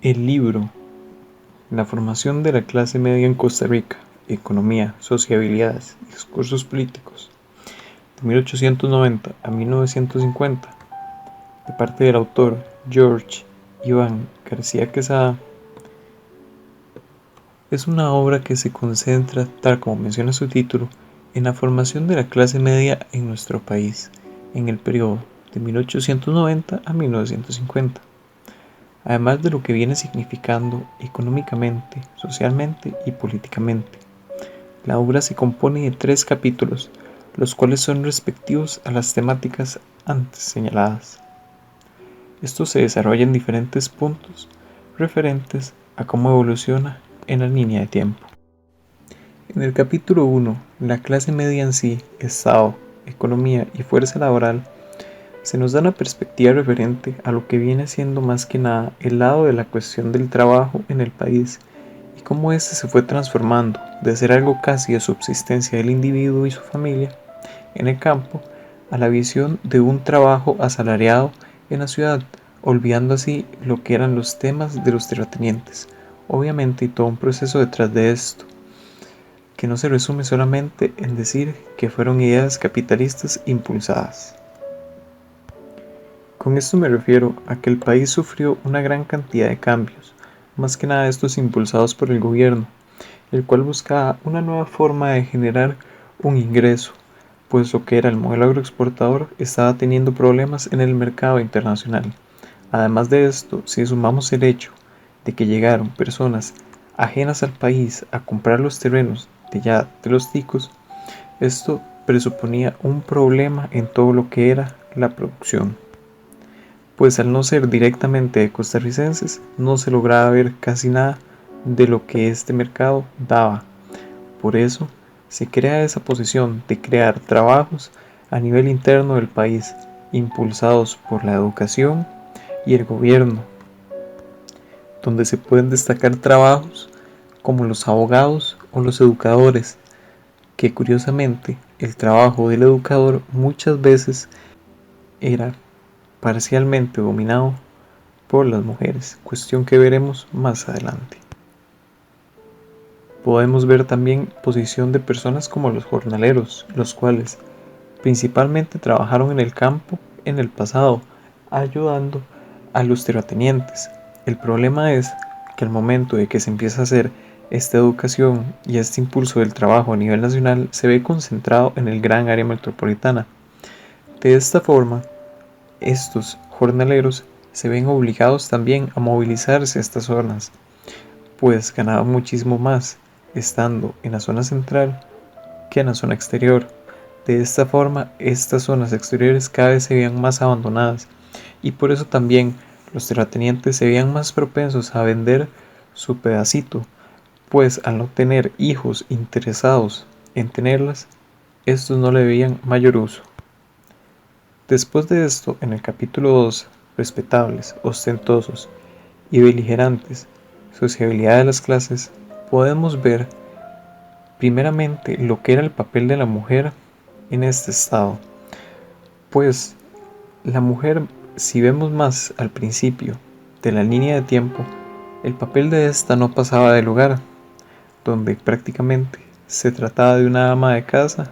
El libro La formación de la clase media en Costa Rica, Economía, Sociabilidades y Discursos Políticos, de 1890 a 1950, de parte del autor George Iván García Quesada, es una obra que se concentra, tal como menciona su título, en la formación de la clase media en nuestro país, en el periodo de 1890 a 1950. Además de lo que viene significando económicamente, socialmente y políticamente. La obra se compone de 3 capítulos, los cuales son respectivos a las temáticas antes señaladas. Esto se desarrolla en diferentes puntos referentes a cómo evoluciona en la línea de tiempo. En el capítulo 1, la clase media en sí, Estado, economía y fuerza laboral, se nos da una perspectiva referente a lo que viene siendo más que nada el lado de la cuestión del trabajo en el país y cómo éste se fue transformando de ser algo casi de subsistencia del individuo y su familia en el campo a la visión de un trabajo asalariado en la ciudad, olvidando así lo que eran los temas de los terratenientes. Obviamente, y todo un proceso detrás de esto, que no se resume solamente en decir que fueron ideas capitalistas impulsadas. Con esto me refiero a que el país sufrió una gran cantidad de cambios, más que nada estos impulsados por el gobierno, el cual buscaba una nueva forma de generar un ingreso, pues lo que era el modelo agroexportador estaba teniendo problemas en el mercado internacional. Además de esto, si sumamos el hecho de que llegaron personas ajenas al país a comprar los terrenos de los ticos, esto presuponía un problema en todo lo que era la producción, pues al no ser directamente de costarricenses no se lograba ver casi nada de lo que este mercado daba. Por eso se crea esa posición de crear trabajos a nivel interno del país, impulsados por la educación y el gobierno, donde se pueden destacar trabajos como los abogados o los educadores, que curiosamente el trabajo del educador muchas veces era parcialmente dominado por las mujeres, cuestión que veremos más adelante. Podemos ver también posición de personas como los jornaleros, los cuales principalmente trabajaron en el campo en el pasado, ayudando a los terratenientes. El problema es que al momento de que se empieza a hacer esta educación y este impulso del trabajo a nivel nacional se ve concentrado en el gran área metropolitana. De esta forma, estos jornaleros se ven obligados también a movilizarse a estas zonas, pues ganaban muchísimo más estando en la zona central que en la zona exterior. De esta forma, estas zonas exteriores cada vez se veían más abandonadas y por eso también los terratenientes se veían más propensos a vender su pedacito, pues al no tener hijos interesados en tenerlas, estos no le veían mayor uso. Después de esto, en el capítulo 2, respetables, ostentosos y beligerantes, sociabilidad de las clases, podemos ver primeramente lo que era el papel de la mujer en este estado, pues la mujer, si vemos más al principio de la línea de tiempo, el papel de esta no pasaba del hogar, donde prácticamente se trataba de una ama de casa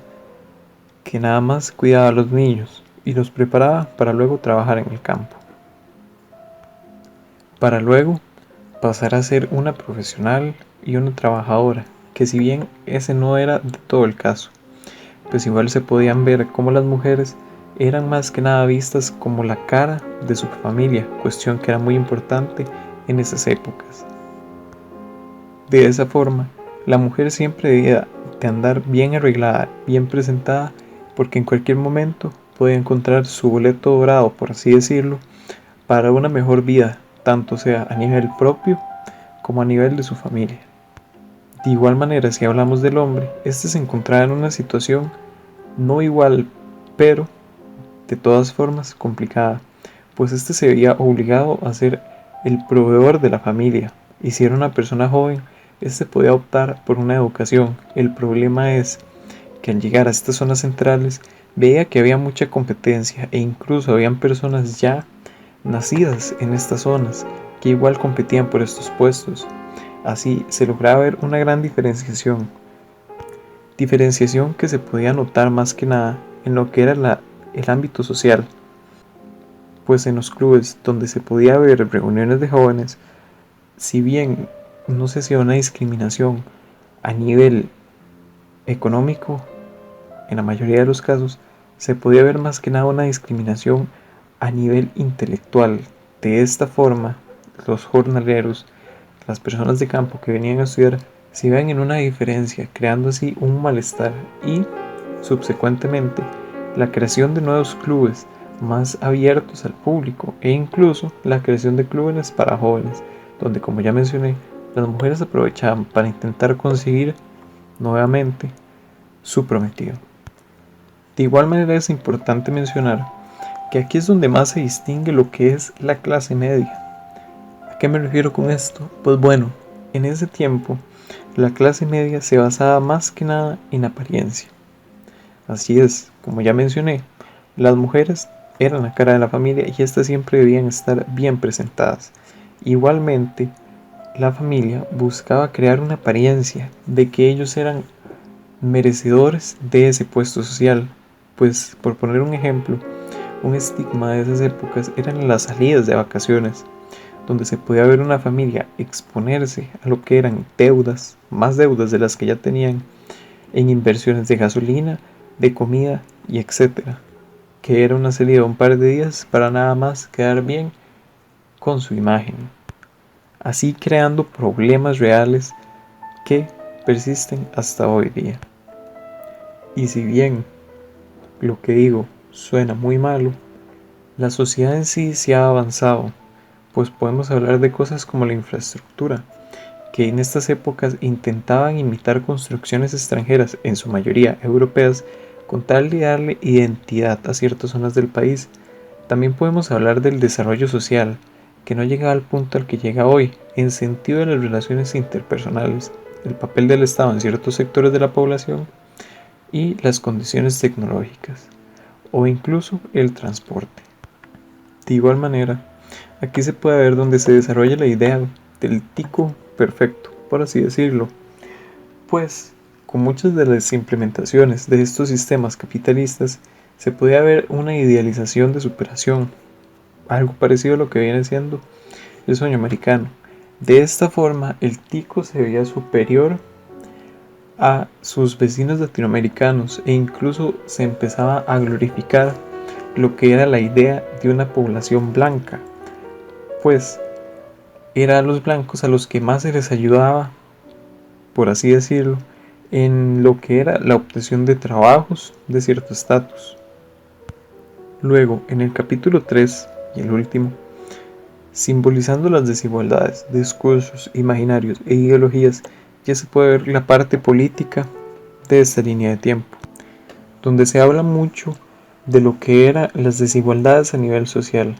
que nada más cuidaba a los niños y los preparaba para luego trabajar en el campo, para luego pasar a ser una profesional y una trabajadora, que si bien ese no era de todo el caso, pues igual se podían ver como las mujeres eran más que nada vistas como la cara de su familia, cuestión que era muy importante en esas épocas. De esa forma, la mujer siempre debía de andar bien arreglada, bien presentada, porque en cualquier momento podía encontrar su boleto dorado, por así decirlo, para una mejor vida, tanto sea a nivel propio como a nivel de su familia. De igual manera, si hablamos del hombre, este se encontraba en una situación no igual, pero de todas formas complicada, pues este se veía obligado a ser el proveedor de la familia, y si era una persona joven, este podía optar por una educación. El problema es que al llegar a estas zonas centrales veía que había mucha competencia e incluso habían personas ya nacidas en estas zonas que igual competían por estos puestos. Así se lograba ver una gran diferenciación que se podía notar más que nada en lo que era el ámbito social, pues en los clubes donde se podía ver reuniones de jóvenes, si bien no se hacía una discriminación a nivel económico, en la mayoría de los casos se podía ver más que nada una discriminación a nivel intelectual. De esta forma, los jornaleros, las personas de campo que venían a estudiar, se ven en una diferencia, creando así un malestar y, subsecuentemente, la creación de nuevos clubes más abiertos al público e incluso la creación de clubes para jóvenes, donde, como ya mencioné, las mujeres aprovechaban para intentar conseguir nuevamente su prometido. De igual manera es importante mencionar que aquí es donde más se distingue lo que es la clase media. ¿A qué me refiero con esto? Pues bueno, en ese tiempo la clase media se basaba más que nada en apariencia. Así es, como ya mencioné, las mujeres eran la cara de la familia y estas siempre debían estar bien presentadas. Igualmente, la familia buscaba crear una apariencia de que ellos eran merecedores de ese puesto social. Pues, por poner un ejemplo, un estigma de esas épocas eran las salidas de vacaciones, donde se podía ver una familia exponerse a lo que eran deudas, más deudas de las que ya tenían, en inversiones de gasolina, de comida y etcétera, que era una salida de un par de días para nada más quedar bien con su imagen, así creando problemas reales que persisten hasta hoy día. Y si bien lo que digo suena muy malo, la sociedad en sí se ha avanzado, pues podemos hablar de cosas como la infraestructura, que en estas épocas intentaban imitar construcciones extranjeras, en su mayoría europeas, con tal de darle identidad a ciertas zonas del país. También podemos hablar del desarrollo social, que no llegaba al punto al que llega hoy, en sentido de las relaciones interpersonales, el papel del Estado en ciertos sectores de la población y las condiciones tecnológicas, o incluso el transporte. De igual manera, aquí se puede ver donde se desarrolla la idea del tico perfecto, por así decirlo, pues con muchas de las implementaciones de estos sistemas capitalistas se podía ver una idealización de superación, algo parecido a lo que viene siendo el sueño americano. De esta forma, el tico se veía superior a sus vecinos latinoamericanos e incluso se empezaba a glorificar lo que era la idea de una población blanca, pues era a los blancos a los que más se les ayudaba, por así decirlo, en lo que era la obtención de trabajos de cierto estatus. Luego, en el capítulo 3 y el último, simbolizando las desigualdades, discursos imaginarios e ideologías, ya se puede ver la parte política de esta línea de tiempo, donde se habla mucho de lo que eran las desigualdades a nivel social,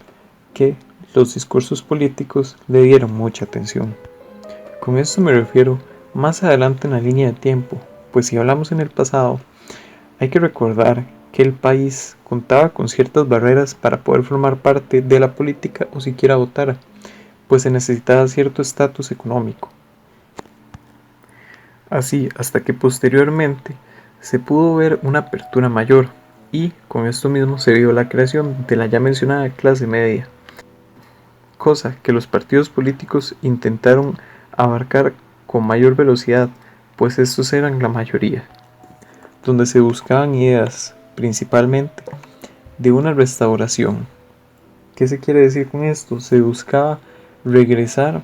que los discursos políticos le dieron mucha atención. Con esto me refiero más adelante en la línea de tiempo, pues si hablamos en el pasado, hay que recordar que el país contaba con ciertas barreras para poder formar parte de la política o siquiera votar, pues se necesitaba cierto estatus económico. Así, hasta que posteriormente se pudo ver una apertura mayor y con esto mismo se vio la creación de la ya mencionada clase media, cosa que los partidos políticos intentaron abarcar con mayor velocidad, pues estos eran la mayoría, donde se buscaban ideas principalmente de una restauración. ¿Qué se quiere decir con esto? Se buscaba regresar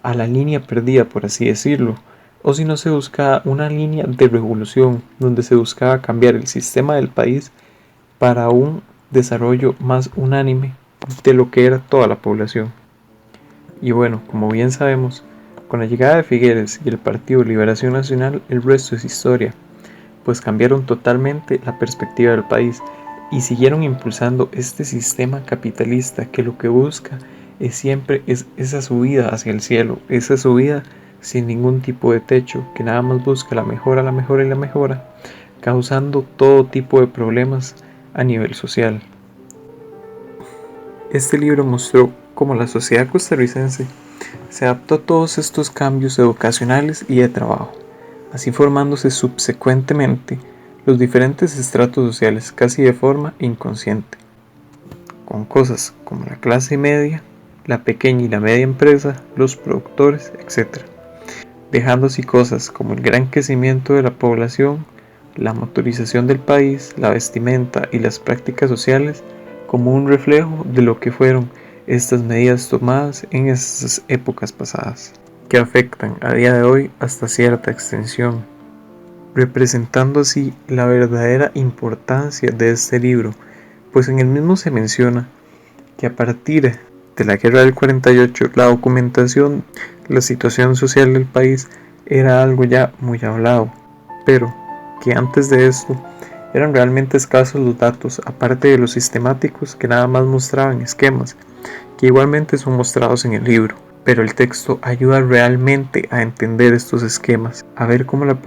a la línea perdida, por así decirlo, o si no se buscaba una línea de revolución, donde se buscaba cambiar el sistema del país para un desarrollo más unánime de lo que era toda la población. Y bueno, como bien sabemos, con la llegada de Figueres y el Partido Liberación Nacional, el resto es historia, pues cambiaron totalmente la perspectiva del país y siguieron impulsando este sistema capitalista que lo que busca es siempre esa subida hacia el cielo, esa subida sin ningún tipo de techo, que nada más busca la mejora y la mejora, causando todo tipo de problemas a nivel social. Este libro mostró cómo la sociedad costarricense se adaptó a todos estos cambios educacionales y de trabajo, así formándose subsecuentemente los diferentes estratos sociales casi de forma inconsciente, con cosas como la clase media, la pequeña y la media empresa, los productores, etc., dejando así cosas como el gran crecimiento de la población, la motorización del país, la vestimenta y las prácticas sociales como un reflejo de lo que fueron estas medidas tomadas en esas épocas pasadas, que afectan a día de hoy hasta cierta extensión, representando así la verdadera importancia de este libro, pues en el mismo se menciona que a partir de la guerra del 48 la documentación, la situación social del país era algo ya muy hablado, pero que antes de esto eran realmente escasos los datos, aparte de los sistemáticos que nada más mostraban esquemas, que igualmente son mostrados en el libro, pero el texto ayuda realmente a entender estos esquemas, a ver cómo la